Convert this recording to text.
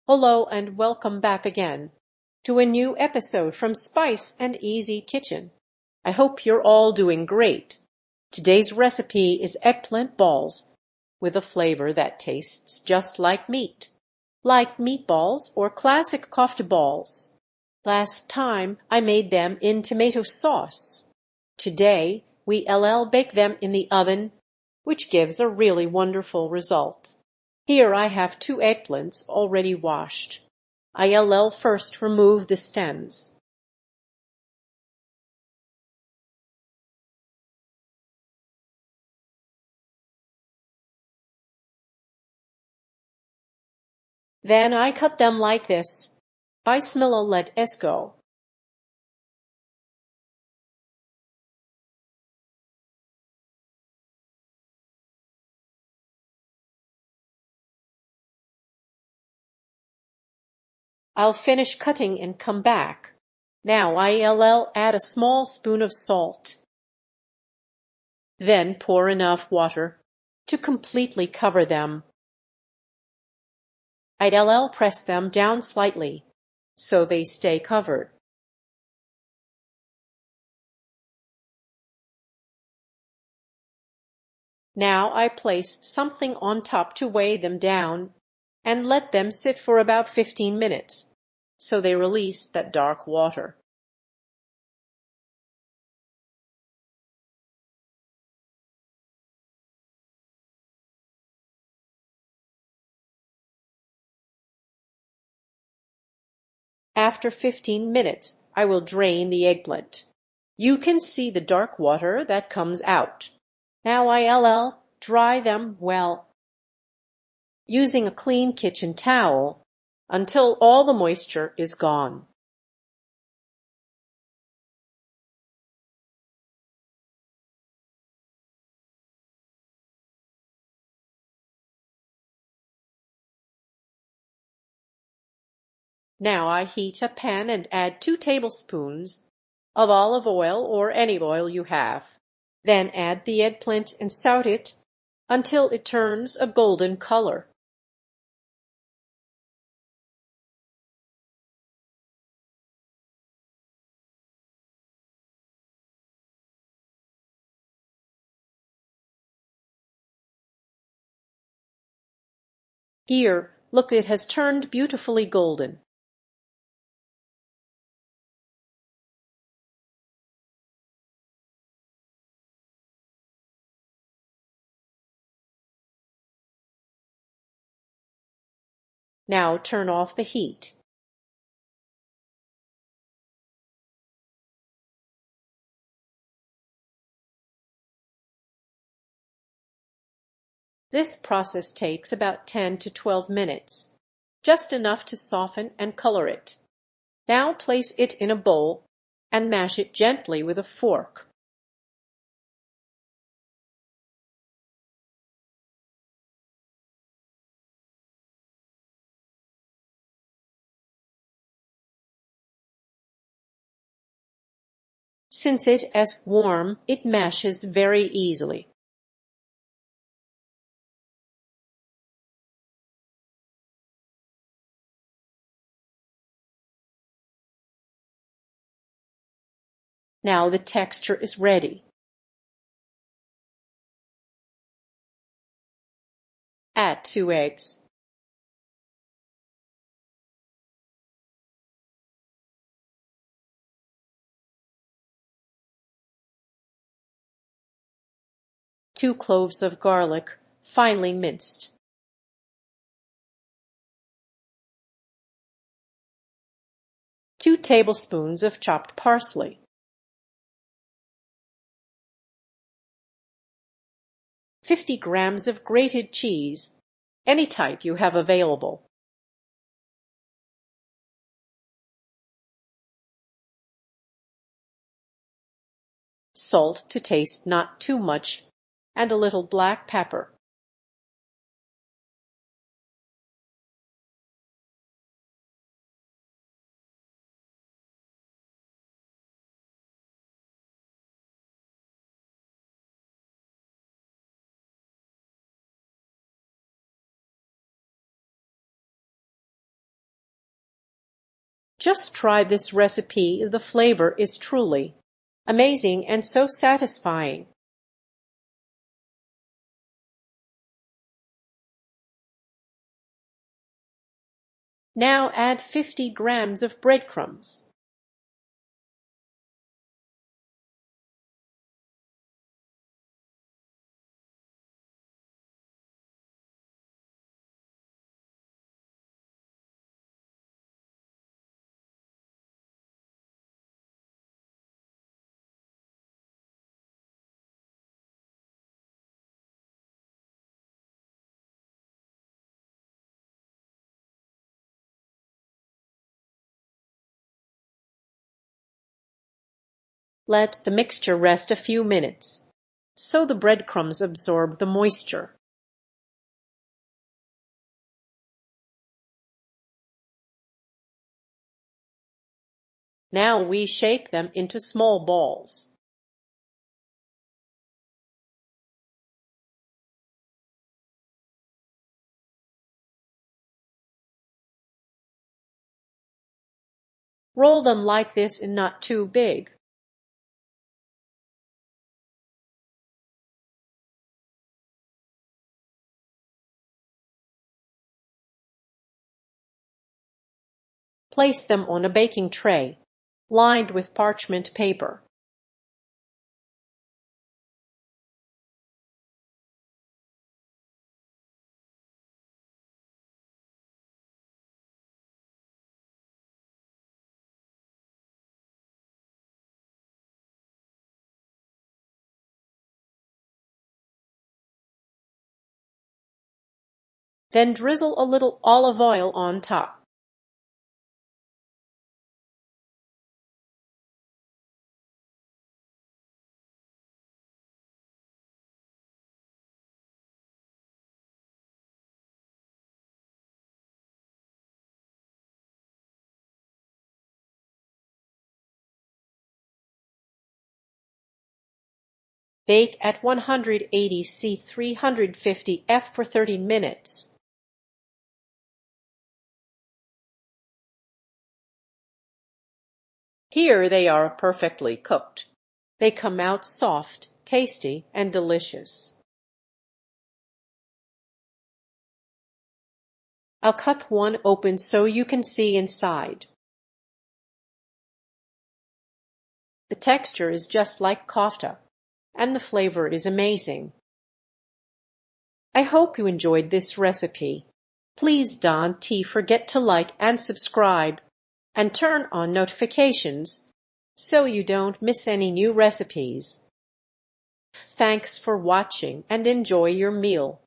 Hello and welcome back again to a new episode from Spice and Easy Kitchen. I hope you're all doing great. Today's recipe is eggplant balls with a flavor that tastes just like meat, like meatballs or classic kofta balls. Last time I made them in tomato sauce. Today we bake them in the oven, which gives a really wonderful result. Here I have 2 eggplants already washed. I'll first remove the stems. Then I cut them like this. Bismillah let us go. I'll finish cutting and come back. Now I'll add a small spoon of salt. Then pour enough water to completely cover them. I'll press them down slightly so they stay covered. Now I place something on top to weigh them down and let them sit for about 15 minutes so they release that dark water. After 15 minutes, I will drain the eggplant. You can see the dark water that comes out. Now I'll dry them well using a clean kitchen towel until all the moisture is gone. Now I heat a pan and add 2 tablespoons of olive oil or any oil you have. Then add the eggplant and saute it until it turns a golden color. Here, look, it has turned beautifully golden. Now turn off the heat. This process takes about 10 to 12 minutes, just enough to soften and color it. Now place it in a bowl and mash it gently with a fork. Since it is warm, it mashes very easily. Now the texture is ready. Add 2 eggs. Two cloves of garlic, finely minced. 2 tablespoons of chopped parsley. 50 grams of grated cheese, any type you have available. Salt to taste, not too much, and a little black pepper. Just try this recipe. The flavor is truly amazing and so satisfying. Now add 50 grams of breadcrumbs. Let the mixture rest a few minutes so the breadcrumbs absorb the moisture. Now we shape them into small balls. Roll them like this and not too big. Place them on a baking tray, lined with parchment paper. Then drizzle a little olive oil on top. Bake at 180 C 350 F for 30 minutes. Here they are perfectly cooked. They come out soft, tasty, and delicious. I'll cut one open so you can see inside. The texture is just like kofta, and the flavor is amazing. I hope you enjoyed this recipe. Please don't forget to like and subscribe, and turn on notifications so you don't miss any new recipes. Thanks for watching and enjoy your meal.